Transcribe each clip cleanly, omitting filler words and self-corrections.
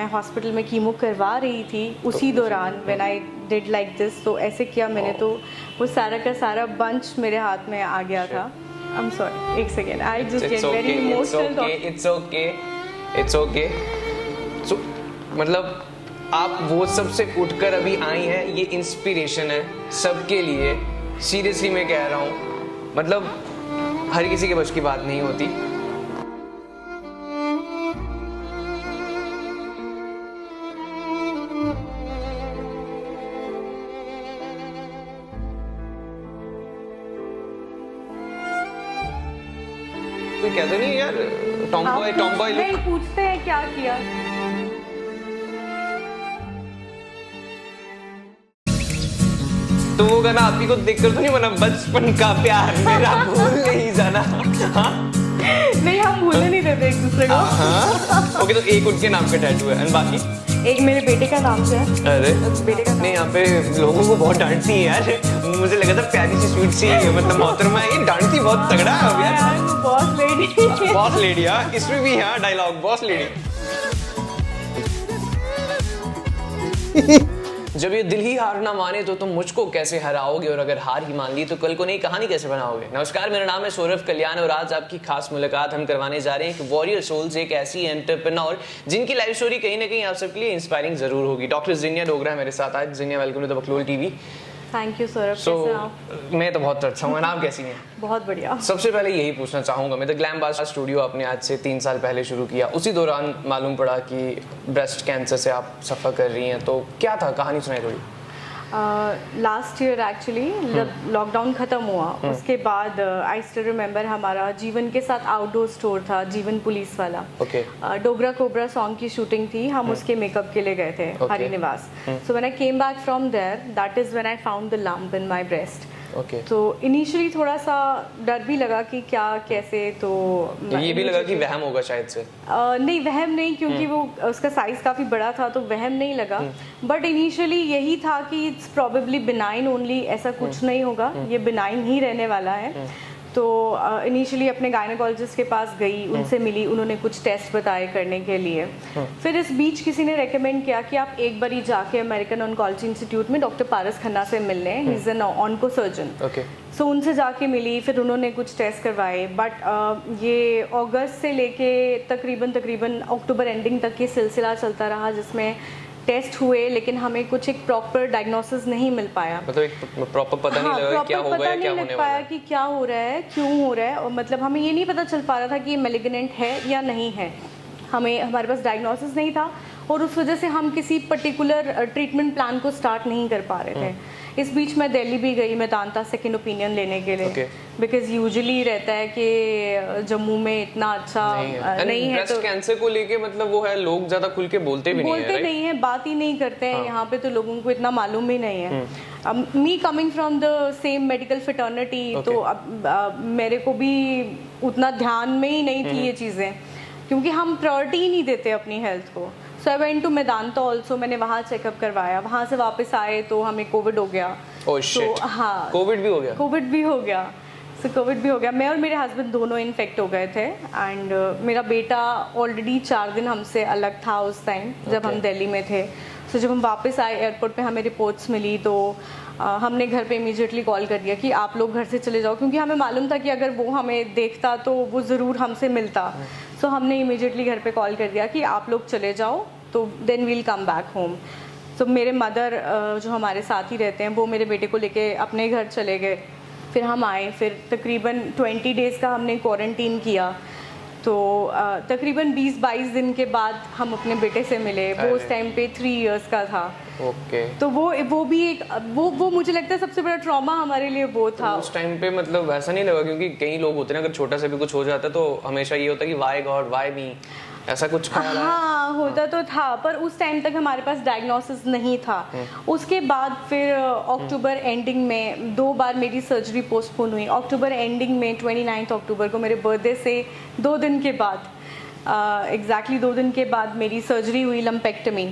मैं हॉस्पिटल में कीमो करवा रही थी उसी दौरान when I did like this, तो ऐसे किया मैंने, तो वो सारा का सारा बंच मेरे हाथ में आ गया था। आई एम सॉरी, एक second, I just get very emotional. It's okay. So मतलब आप वो सबसे उठकर अभी आई हैं, ये इंस्पिरेशन है सबके लिए। सीरियसली मैं कह रहा हूँ, मतलब हर किसी के बस की बात नहीं होती। कोई कहते नहीं यार टॉमबॉय नहीं पूछते हैं क्या किया। तो वो गाना आप ही को देखकर तो नहीं बना, बचपन का प्यार मेरा भूल नहीं जाना। हाँ? नहीं, हम भूलने नहीं देते एक दूसरे को। हाँ? ओके, तो एक उनके नाम का टैटू है और बाकी एक मेरे बेटे का नाम से है। अरे बेटे का नहीं, यहाँ पे लोगों को बहुत डांटती है यार। मुझे लगा था प्यारी सी स्वीट सी मतलब मोहतरमा, ये डांटती बहुत तगड़ा है अब यार। Boss lady. बॉस लेडी, हाँ इसमें भी यहाँ डायलॉग बॉस लेडी। जब ये दिल ही हार ना माने तो तुम मुझको कैसे हराओगे, और अगर हार ही मान ली तो कल को नई कहानी कैसे बनाओगे। नमस्कार, मेरा नाम है सौरभ कल्याण और आज आपकी खास मुलाकात हम करवाने जा रहे हैं एक वॉरियर सोल्स, एक ऐसी एंटरप्रेन्योर जिनकी लाइफ स्टोरी कहीं ना कहीं आप सबके लिए इंस्पायरिंग जरूर होगी। डॉक्टर जिनिया डोगरा है मेरे साथ आज। जिनिया, वेलकम टू द बकलोल टीवी। Thank you Saurabh. कैसे आप? मैं तो बहुत अच्छा हूँ, आप कैसी हैं? बहुत बढ़िया। सबसे पहले यही पूछना चाहूँगा मैं, द ग्लैम बार स्टूडियो आपने आज से 3 साल पहले शुरू किया, उसी दौरान मालूम पड़ा कि ब्रेस्ट कैंसर से आप सफ़र कर रही हैं, तो क्या था, कहानी सुनाई थोड़ी। लास्ट ईयर एक्चुअली जब लॉकडाउन ख़त्म हुआ उसके बाद आई स्टिल रिमेंबर हमारा जीवन के साथ आउटडोर स्टोर था, जीवन पुलिस वाला। डोगरा कोबरा सॉन्ग की शूटिंग थी, हम उसके मेकअप के लिए गए थे Hari Niwas. So when I came back from there, that is when I found the lump in my breast. तो इनिशियली थोड़ा सा डर भी लगा कि क्या कैसे, तो ये भी लगा कि वहम होगा शायद से। नहीं, वहम नहीं, क्योंकि वो उसका साइज काफ़ी बड़ा था तो वहम नहीं लगा। बट इनिशियली यही था कि इट्स प्रोबेबली बिनाइन ओनली, ऐसा कुछ नहीं होगा, ये बिनाइन ही रहने वाला है। तो इनिशियली अपने गायनेकोलॉजिस्ट के पास गई, उनसे मिली, उन्होंने कुछ टेस्ट बताए करने के लिए। फिर इस बीच किसी ने रेकमेंड किया कि आप एक बारी जाके अमेरिकन ऑन्कोलॉजी इंस्टीट्यूट में डॉक्टर पारस खन्ना से मिल लें, he is an onco surgeon. So उनसे जाके मिली, फिर उन्होंने कुछ टेस्ट करवाए। बट ये अगस्त से लेके तकरीबन अक्टूबर एंडिंग तक ये सिलसिला चलता रहा, जिसमें टेस्ट हुए लेकिन हमें कुछ एक प्रॉपर डायग्नोसिस नहीं मिल पाया। मतलब एक प्रॉपर पता नहीं लगा क्या होगा, क्या होने वाला है, कि क्या हो रहा है, क्यों हो रहा है, और मतलब हमें ये नहीं पता चल पा रहा था कि ये मैलिग्नेंट है या नहीं है। हमारे पास डायग्नोसिस नहीं था और उस वजह से हम किसी पर्टिकुलर ट्रीटमेंट प्लान को स्टार्ट नहीं कर पा रहे थे। इस बीच मैं दिल्ली भी गई मेदांता सेकेंड ओपिनियन लेने के लिए, बिकॉज यूजुअली रहता है कि जम्मू में इतना अच्छा नहीं है। ब्रेस्ट कैंसर को लेके मतलब वो है, लोग ज्यादा खुल के बोलते नहीं है, बात ही नहीं करते हैं। यहाँ पे तो लोगों को इतना मालूम ही नहीं है। Me coming from the same medical fraternity, तो अब मेरे को भी उतना ध्यान में ही नहीं थी ये चीज़ें, क्योंकि हम प्रायोरिटी ही नहीं देते अपनी हेल्थ को। So I went to Medanta also, मैंने वहाँ चेकअप करवाया। वहाँ से वापस आए तो हमें कोविड हो गया। तो हाँ, कोविड भी हो गया। कोविड भी हो गया। मैं और मेरे हस्बैंड दोनों इन्फेक्ट हो गए थे। एंड मेरा बेटा ऑलरेडी 4 दिन हमसे अलग था उस टाइम जब हम दिल्ली में थे। सो जब हम वापस आए एयरपोर्ट पे हमें रिपोर्ट्स मिली, तो हमने घर पे इमीडिएटली कॉल कर दिया कि आप लोग घर से चले जाओ, क्योंकि हमें मालूम था कि अगर वो हमें देखता तो वो ज़रूर हमसे मिलता। सो हमने इमीडिएटली घर पे कॉल कर दिया कि आप लोग चले जाओ, तो then we'll come back home. तो मेरे मदर जो हमारे साथ ही रहते हैं, वो मेरे बेटे को लेके अपने घर चले गए। फिर हम आए, फिर तकरीबन 20 डेज़ का हमने क्वारंटीन किया। तो तकरीबन 20-22 दिन के बाद हम अपने बेटे से मिले। वो उस टाइम पे 3 इयर्स का था। तो वो भी एक वो मुझे लगता है सबसे बड़ा ट्रॉमा हमारे लिए वो था उस टाइम पे। मतलब ऐसा नहीं लगा, क्योंकि कई लोग होते हैं अगर छोटा सा भी कुछ हो जाता है तो हमेशा ये होता है कि वाई गॉड वाई मी, ऐसा कुछ ख्याल आया? हाँ, होता तो था, पर उस टाइम तक हमारे पास डायग्नोसिस नहीं था। उसके बाद फिर अक्टूबर एंडिंग में 2 बार मेरी सर्जरी पोस्टपोन हुई। अक्टूबर एंडिंग में 29 अक्टूबर को मेरे बर्थडे से 2 दिन के बाद, एग्जैक्टली 2 दिन के बाद मेरी सर्जरी हुई, लंपेक्टमी।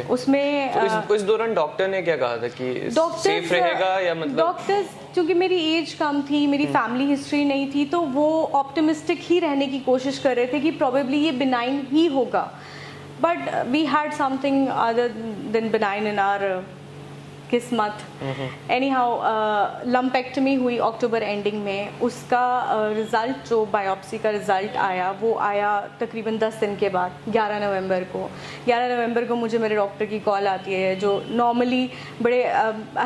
उसमें तो इस दौरान डॉक्टर ने क्या कहा था कि सेफ रहेगा, या मतलब डॉक्टर्स, क्योंकि मेरी एज कम थी, मेरी फैमिली हिस्ट्री नहीं थी, तो वो ऑप्टिमिस्टिक ही रहने की कोशिश कर रहे थे कि प्रोबेबली ये बिनाइन ही होगा। But we had something other than benign in our किस्मत. एनी हाउ लम्पेक्टमी हुई अक्टूबर एंडिंग में. उसका रिज़ल्ट जो बायोप्सी का रिज़ल्ट आया वो आया तकरीबन 10 दिन के बाद 11 नवंबर को. 11 नवंबर को मुझे मेरे डॉक्टर की कॉल आती है, जो नॉर्मली बड़े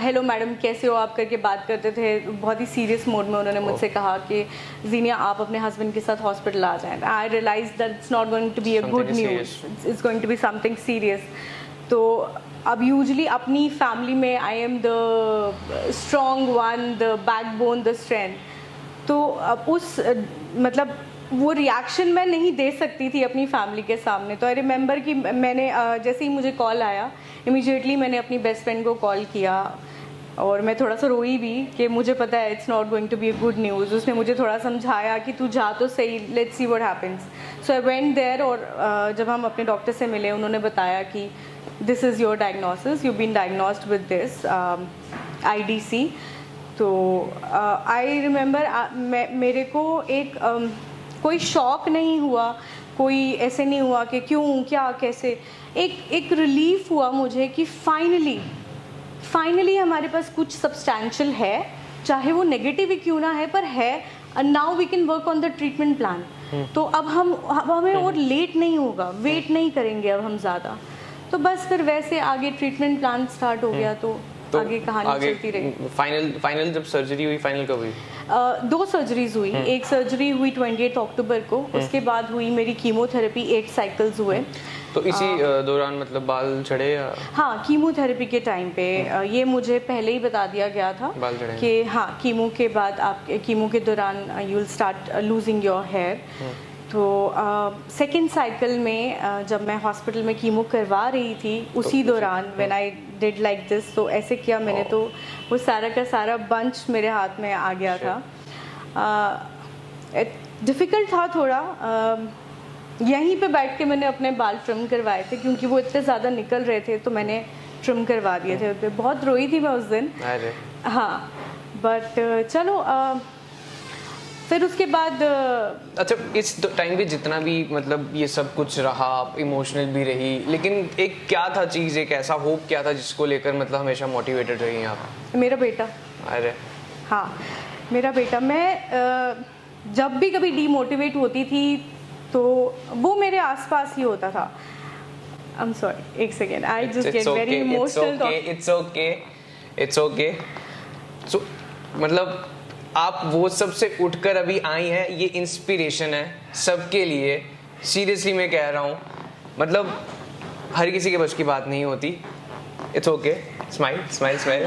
हेलो मैडम कैसे हो आप करके बात करते थे. बहुत ही सीरियस मोड में उन्होंने मुझसे कहा कि जीनिया आप अपने हस्बैंड के साथ हॉस्पिटल आ जाएं. I realise that it's not going to be a good news, it's going to be something serious. तो अब यूजली अपनी फैमिली में I am the strong one, the backbone, the strength. तो अब उस मतलब वो रिएक्शन मैं नहीं दे सकती थी अपनी फैमिली के सामने. तो आई रिमेंबर कि मैंने जैसे ही मुझे कॉल आया इमीडिएटली मैंने अपनी बेस्ट फ्रेंड को कॉल किया और मैं थोड़ा सा रोई भी कि मुझे पता है it's not going to be a good news. उसने मुझे थोड़ा समझाया कि तू जा तो सही, let's see what happens. So I went there और जब हम अपने डॉक्टर से मिले उन्होंने बताया कि this is your diagnosis, you been diagnosed with this IDC. तो आई रिमेंबर मेरे को एक कोई शॉक नहीं हुआ, कोई ऐसे नहीं हुआ कि क्यों क्या कैसे. एक रिलीफ हुआ मुझे कि फाइनली हमारे पास कुछ सब्सटैंशियल है, चाहे वो नेगेटिव ही क्यों ना है पर है. Now we can work on the treatment plan. तो अब हमें और लेट नहीं होगा, वेट नहीं करेंगे अब हम ज़्यादा. तो बस फिर वैसे आगे ट्रीटमेंट प्लान स्टार्ट हो गया. तो आगे कहानी चलती रही. फाइनल जब सर्जरी हुई, फाइनल कब हुई? 2 सर्जरीज हुई. एक सर्जरी हुई 28 अक्टूबर को, उसके बाद हुई मेरी कीमोथेरेपी. 8 साइकिल्स हुए. तो इसी दौरान मतलब बाल झड़े या? हाँ, कीमोथेरेपी के टाइम पे ये मुझे पहले ही बता दिया गया था कि हाँ कीमो के बाद आप कीमो के दौरान you will start losing your hair. तो सेकेंड साइकिल में जब मैं हॉस्पिटल में कीमो करवा रही थी उसी दौरान when I did like this, तो ऐसे किया मैंने तो वो सारा का सारा बंच मेरे हाथ में आ गया था. डिफ़िकल्ट था थोड़ा. यहीं पे बैठ के मैंने अपने बाल ट्रिम करवाए थे क्योंकि वो इतने ज़्यादा निकल रहे थे, तो मैंने ट्रिम करवा दिए थे. बहुत रोई थी मैं उस दिन. हाँ, बट चलो फिर उसके बाद अच्छा, इस टाइम पे जितना भी मतलब ये सब कुछ रहा, इमोशनल भी रही, लेकिन एक क्या था चीज़, एक ऐसा होप क्या था जिसको लेकर मतलब हमेशा मोटिवेटेड रही आप? मेरा बेटा. अरे हाँ, मेरा बेटा. मैं जब भी कभी डीमोटिवेट होती थी तो वो मेरे आसपास ही होता था. आई एम सॉरी, एक second, I just get very emotional. It's okay. So मतलब आप वो सबसे उठकर अभी आई हैं, ये इंस्पिरेशन है सबके लिए. सीरियसली मैं कह रहा हूँ, मतलब हर किसी के बस की बात नहीं होती. It's okay. Smile smile smile.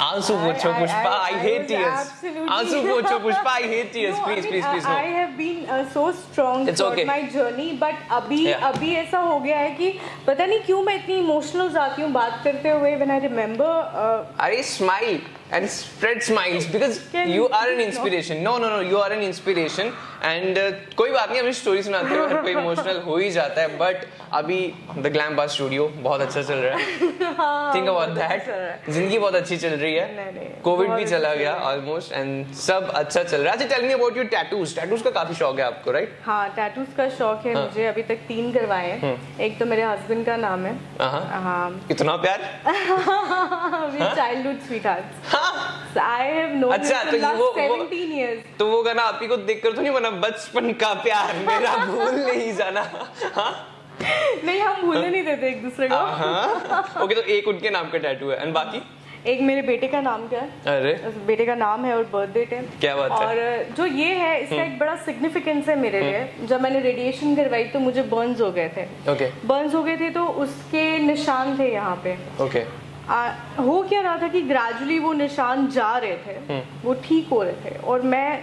आंसू पोछो पुष्पा, आई हेट टीयर्स. आंसू पोछो Pushpa, I hate tears. Please please please. I have been so strong through my journey, but अभी ऐसा हो गया है कि पता नहीं क्यों मैं इतनी इमोशनल हो जाती हूँ बात करते हुए. When I remember. अरे smile and spread smiles because you are an inspiration. No, you are an inspiration. And कोई बात नहीं, अपनी स्टोरी सुनाते हुए हर कोई इमोशनल हो ही जाता है. बट अभी द ग्लैम बार स्टूडियो बहुत अच्छा चल रहा है. Think about that. जिंदगी बहुत अच्छी चल रही है. कोविड भी चला गया ऑलमोस्ट एंड सब अच्छा चल रहा है. अच्छा, tell me about your tattoos. Tattoos का काफी शौक है आपको, राइट? हाँ, टैटूज का शौक है मुझे. अभी तक 3 करवाए हैं. एक तो मेरे हस्बैंड का नाम है. हाँ. कितना प्यार. चाइल्डहुड स्वीटहार्ट्स. I have known अच्छा, him for last 17 years. तो वो गाना आप ही को देखकर तो नहीं बना, बचपन का प्यार मेरा भूल नहीं जाना? हाँ? नहीं, हम भूलने नहीं देते एक दूसरे को. ओके, तो एक उनके नाम का टैटू है एंड बाकी एक मेरे बेटे का नाम का है. अरे बेटे का नाम है और बर्थ डेट है. क्या बात है. और जो ये है इसका एक बड़ा सिग्निफिकेंस है मेरे लिए. जब मैंने रेडिएशन करवाई तो मुझे बर्न्स हो गए थे. बर्न्स हो गए थे तो उसके निशान थे यहाँ पे. हो क्या रहा था कि ग्रेजुअली वो निशान जा रहे थे, वो ठीक हो रहे थे. और मैं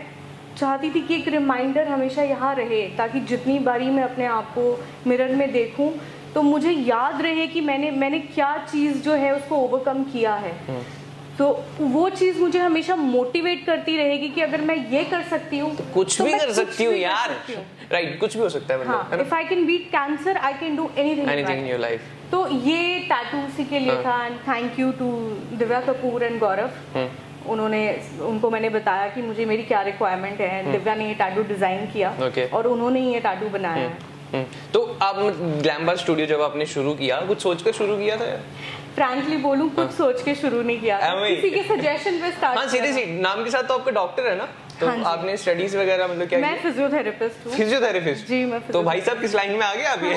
चाहती थी कि एक रिमाइंडर हमेशा यहाँ रहे ताकि जितनी बारी मैं अपने आप को मिरर में देखूं तो मुझे याद रहे कि मैंने क्या चीज़ जो है उसको ओवरकम किया है. तो वो चीज़ मुझे हमेशा मोटिवेट करती रहेगी कि अगर मैं ये कर सकती हूँ तो कुछ भी कर सकती हूँ यार. राइट, कुछ भी हो सकता है. हाँ, if I can beat cancer I can do anything in your life. तो ये टैटू उसी के लिए था. And thank you to Divya Kapoor and Gaurav. उनको मैंने बताया कि मुझे मेरी क्या रिक्वायरमेंट है. दिव्या ने ये टैटू डिजाइन किया और उन्होंने ये टैटू बनाया है. तो आप ग्लैम बार स्टूडियो जब आपने शुरू किया, कुछ सोचकर शुरू किया था? फ्रैंकली बोलूं, कुछ सोच के शुरू नहीं किया, किसी के सजेशन पे स्टार्ट हाँ, सीधे नाम के साथ तो आपका डॉक्टर है ना, तो हाँ आपने स्टडीज वगैरह मतलब क्या? मैं फिजियोथेरेपिस्ट हूँ। फिजियोथेरेपिस्ट? जी, मैं तो भाई साहब किस लाइन में आ गए आप ये?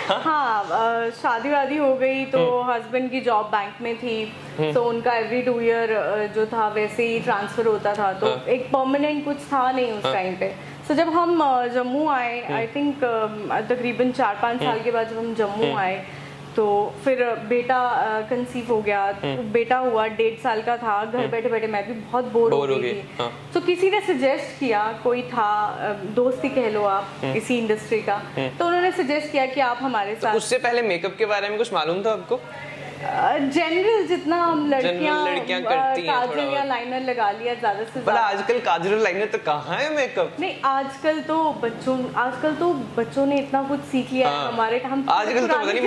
हाँ, शादी वादी हो गई तो हस्बैंड की जॉब बैंक में थी, तो उनका एवरी 2 ईयर जो था वैसे ही ट्रांसफर होता था, तो एक परमानेंट कुछ था नहीं उस टाइम पे। तो जब हम जम्मू आए, आई थिंक तकरीबन 4-5 साल के बाद जब हम जम्मू आए, तो फिर बेटा कंसीव हो गया, बेटा हुआ 1.5 साल का था, घर बैठे बैठे मैं भी बहुत बोर हो गई थी। हाँ। तो किसी ने सजेस्ट किया, कोई था दोस्त ही कह लो आप इसी इंडस्ट्री का, तो उन्होंने सजेस्ट किया कि आप हमारे साथ। उससे पहले मेकअप के बारे में कुछ मालूम था आपको? जनरल जितना हम लड़कियां करती हैं, काजल या लाइनर लगा लिया ज्यादा से ज्यादा। आजकल काजल और लाइनर तो कहाँ है मेकअप? नहीं, आजकल तो बच्चों ने इतना कुछ सीख लिया है। हमारे हम आजकल तो पता नहीं,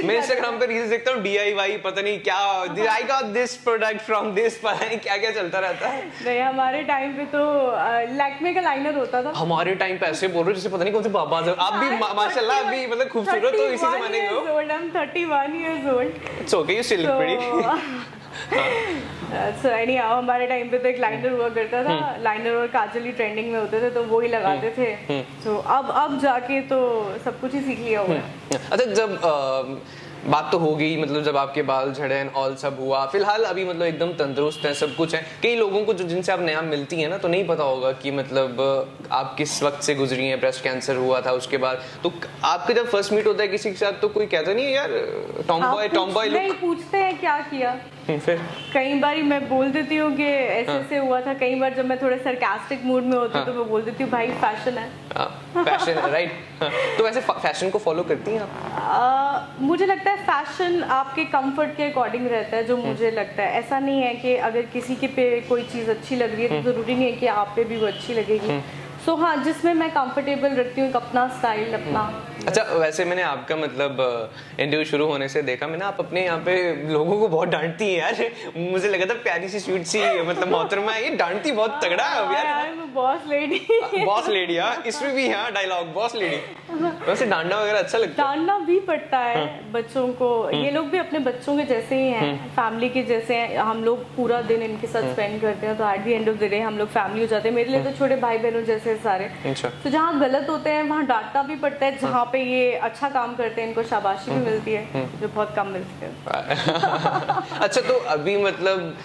मैं इंस्टाग्राम पे रील्स देखता हूँ, DIY पता नहीं क्या, I got this product from this, पता नहीं क्या क्या चलता रहता है। नहीं, हमारे टाइम पे तो लैक्मे का लाइनर होता था। हमारे टाइम पे ऐसे बोल रहे जैसे पता नहीं कौन से बाबा। आप भी माशाल्लाह अभी मतलब खूबसूरत हो इसी जमाने के हो। 31 years old। Okay, you still look pretty. So anyhow, हमारे टाइम पे तो एक लाइनर हुआ करता था, लाइनर और काजल ही ट्रेंडिंग में होते थे, तो वो ही लगाते थे। तो अब जाके तो सब कुछ ही सीख लिया हुआ है। अच्छा, जब बात तो हो गई, मतलब जब आपके बाल झड़े एंड ऑल सब हुआ, फिलहाल अभी मतलब एकदम तंदुरुस्त हैं, सब कुछ है। कई लोगों को जो जिनसे आप नया मिलती हैं ना, तो नहीं पता होगा कि मतलब आप किस वक्त से गुजरी हैं, ब्रेस्ट कैंसर हुआ था उसके बाद। तो आपका जब फर्स्ट मीट होता है किसी के साथ, तो कोई कहता नहीं है यार टॉम बॉय नहीं, पूछते हैं क्या किया। फिर कई बार मैं बोल देती हूँ कि ऐसे हुआ था। कई बार जब मैं थोड़े सरकास्टिक मूड में होती हूँ तो मैं बोल देती हूँ भाई फैशन है। फैशन है, राइट। तो वैसे फैशन को फॉलो करती हैं आप? मुझे लगता है फैशन आपके कंफर्ट के अकॉर्डिंग रहता है, जो मुझे लगता है। ऐसा नहीं है कि अगर किसी के पे कोई चीज़ अच्छी लग रही है तो ज़रूरी नहीं है कि आप पे भी वो अच्छी लगेगी। सो हाँ, जिसमें मैं कंफर्टेबल रखती हूँ, अपना स्टाइल अपना। अच्छा, वैसे मैंने आपका मतलब इंटरव्यू शुरू होने से देखा मैंने, आप अपने यहाँ पे लोगों को बहुत डांटती हैं यार। मुझे लगा था प्यारी सी स्वीट सी मतलब मोहतरमा है, ये डांटती बहुत तगड़ा है यार। Boss lady. बॉस लेडी, हाँ, इसमें भी हाँ डायलॉग बॉस लेडी। वैसे डांटना वगैरह अच्छा लगता है? डांटना भी पड़ता है बच्चों को। ये लोग भी अपने बच्चों के जैसे ही हैं, फैमिली के जैसे हैं। हम लोग पूरा दिन इनके साथ स्पेंड करते हैं, तो at the end of the day हम लोग फैमिली हो जाते हैं। मेरे लिए तो छोटे भाई बहनों जैसे सारे। अच्छा। तो जहाँ गलत होते हैं वहाँ डांटना भी पड़ता है, जहाँ पे ये अच्छा काम करते हैं इनको शाबाशी भी मिलती है, जो बहुत कम मिलती है। अच्छा, तो अभी मतलब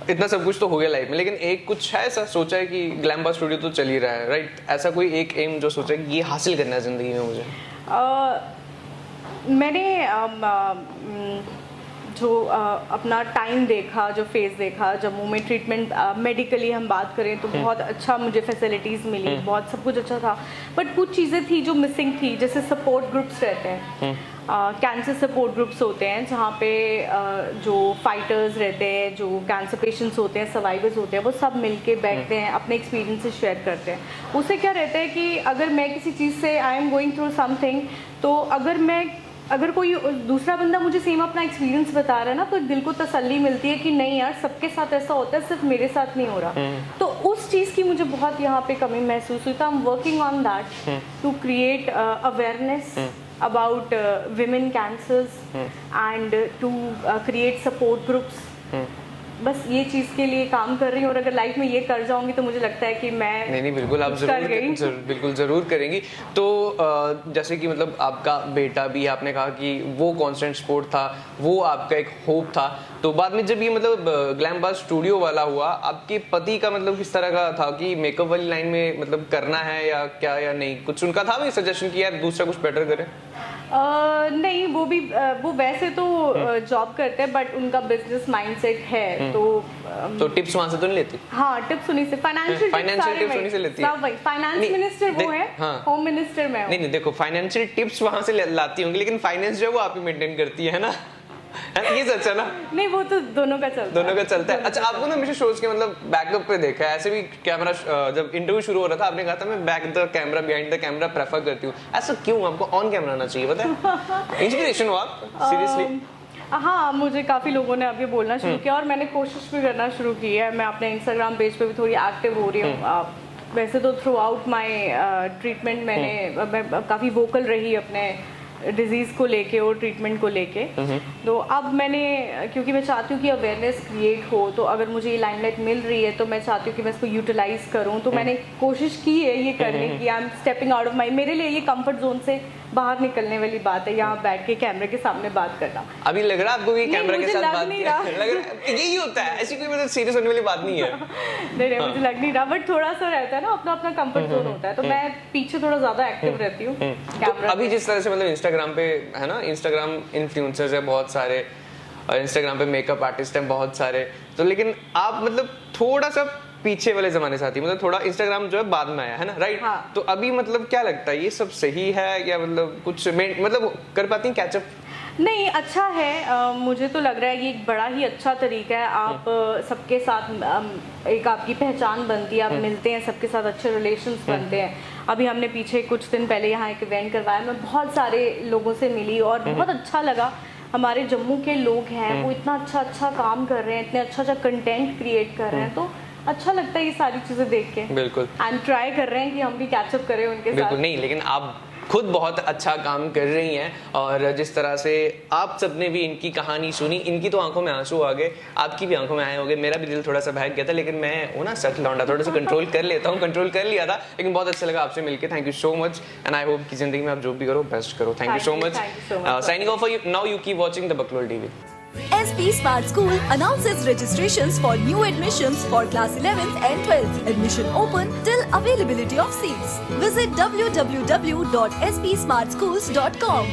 इतना सब कुछ तो हो गया लाइफ में, लेकिन एक कुछ है ऐसा सोचा है कि ग्लैम बार स्टूडियो तो चल ही रहा है, राइट? ऐसा कोई एक एम जो सोचा है कि ये हासिल करना है जिंदगी में मुझे? मैंने जो अपना टाइम देखा, जो फेज़ देखा जम्मू में, ट्रीटमेंट मेडिकली हम बात करें तो बहुत अच्छा मुझे फैसिलिटीज़ मिली, बहुत सब कुछ अच्छा था। बट कुछ चीज़ें थी जो मिसिंग थी, जैसे सपोर्ट ग्रुप्स रहते हैं, कैंसर सपोर्ट ग्रुप्स होते हैं, जहाँ पे जो फाइटर्स रहते हैं, जो कैंसर पेशेंट्स होते हैं, सर्वाइवर्स होते हैं, वो सब मिलके बैठते हैं, अपने एक्सपीरियंसेस शेयर करते हैं। उससे क्या रहता है कि अगर मैं किसी चीज़ से I am going through something, तो अगर कोई दूसरा बंदा मुझे सेम अपना एक्सपीरियंस बता रहा है ना, तो दिल को तसल्ली मिलती है कि नहीं यार, सबके साथ ऐसा होता है, सिर्फ मेरे साथ नहीं हो रहा। तो उस चीज़ की मुझे बहुत यहाँ पे कमी महसूस हुई। तो I am working on that to create awareness about women cancers and to create support groups। बस ये चीज़ के लिए काम कर रही हूँ, और अगर लाइफ में ये कर जाऊंगी तो मुझे लगता है कि मैं नहीं बिल्कुल आप बिल्कुल ज़रूर करेंगी। तो जैसे कि मतलब आपका बेटा भी, आपने कहा कि वो कांस्टेंट सपोर्ट था, वो आपका एक होप था। तो बाद में जब ये मतलब ग्लैम बार स्टूडियो वाला हुआ, आपके पति का मतलब किस तरह का था कि मेकअप वाली लाइन में मतलब करना है या क्या, या नहीं कुछ उनका था भी सजेशन कि यार दूसरा कुछ बेटर करें? नहीं, वो वैसे तो जॉब करते हैं, बट उनका बिजनेस माइंडसेट है। तो टिप्स वहां से तो नहीं लेती? हाँ, टिप्स उन्हीं से, फाइनेंशियल टिप्स उन्हीं से लेती है। फाइनेंस मिनिस्टर वो है, होम मिनिस्टर मैं हूँ। नहीं देखो, फाइनेंशियल टिप्स वहां से लाती होंगी, लेकिन फाइनेंस जो है वो आप ही मेंटेन करती है ना? ये सच है ना? नहीं, वो तो दोनों का चलता है। अच्छा, आपको ना हमेशा शोज के मतलब बैकअप पे देखा है, ऐसे भी कैमरा जब इंटरव्यू शुरू हो रहा था आपने कहा था मैं back the camera behind the camera prefer करती हूँ। ऐसा क्यों? आपको ऑन कैमरा आना चाहिए, पता है? इंस्पिरेशन हो आप, सीरियसली? हाँ, मुझे काफ़ी लोगों ने अब ये बोलना शुरू किया, और मैंने कोशिश भी करना शुरू की है। मैं अपने इंस्टाग्राम पेज पे भी थोड़ी एक्टिव हो रही हूँ। वैसे तो थ्रू आउट माई ट्रीटमेंट मैं काफ़ी वोकल रही अपने डिजीज़ को लेके और ट्रीटमेंट को लेके। तो अब मैंने, क्योंकि मैं चाहती हूँ कि अवेयरनेस क्रिएट हो, तो अगर मुझे ये लाइमलाइट मिल रही है तो मैं चाहती हूँ कि मैं इसको यूटिलाइज करूँ। तो मैंने कोशिश की है ये करने की। I am stepping out of my, मेरे लिए ये कंफर्ट जोन से बाहर निकलने वाली बात है, यहाँ बैठ के कैमरे के सामने बात करना। अभी लग रहा है आपको कि कैमरा के साथ बात नहीं रहा। लग रहा यही होता है, ऐसी कोई मतलब सीरियस होने वाली बात नहीं है। नहीं, मुझे लग नहीं रहा, बट थोड़ा सा रहता है ना, अपना अपना कंफर्ट जोन होता है, तो मैं पीछे थोड़ा ज्यादा एक्टिव रहती हूँ कैमरा। अभी जिस तरह से मतलब इंस्टाग्राम पे है ना, इंस्टाग्राम इन्फ्लुएंसर्स है बहुत सारे, और इंस्टाग्राम पे मेकअप आर्टिस्ट हैं बहुत सारे, तो लेकिन आप मतलब थोड़ा सा पीछे वाले जमाने से आती है, मतलब थोड़ा इंस्टाग्राम जो है बाद में आया है ना, राइट? हाँ। तो अभी मतलब क्या लगता है, ये सब सही है या मतलब कुछ मतलब कर पाती हैं कैचअप? नहीं, अच्छा है। मुझे तो लग रहा है ये एक बड़ा ही अच्छा तरीका है। आप सबके साथ एक आपकी पहचान बनती है, आप मिलते हैं, सबके साथ अच्छे रिलेशंस बनते हैं। अभी हमने पीछे कुछ दिन पहले यहाँ एक इवेंट करवाया, मैं बहुत सारे लोगों से मिली और बहुत अच्छा लगा। हमारे जम्मू के लोग हैं, वो इतना अच्छा काम कर रहे हैं, इतने अच्छा कंटेंट क्रिएट कर रहे हैं, तो अच्छा लगता है ये सारी चीजें देख के। बिल्कुल। एंड ट्राई कर रहे हैं कि हम भी कैचअप करें उनके साथ। बिल्कुल नहीं, लेकिन आप खुद बहुत अच्छा काम कर रही हैं, और जिस तरह से आप सबने भी इनकी कहानी सुनी, इनकी तो आंखों में आंसू आ गए, आपकी भी आंखों में आए होंगे, मेरा भी दिल थोड़ा सा बहक गया था, लेकिन मैं वो ना सच लौंडा थोड़ा सा कंट्रोल कर लेता हूँ, कंट्रोल कर लिया था। लेकिन बहुत अच्छा लगा आपसे मिलकर, thank you so much, and I hope कि जिंदगी में आप जो भी करो बेस्ट करो। Thank you so much. Signing off now, you keep watching the बकलोल TV. SP Smart School announces registrations for new admissions for class 11th and 12th. Admission open till availability of seats. Visit www.spsmartschools.com.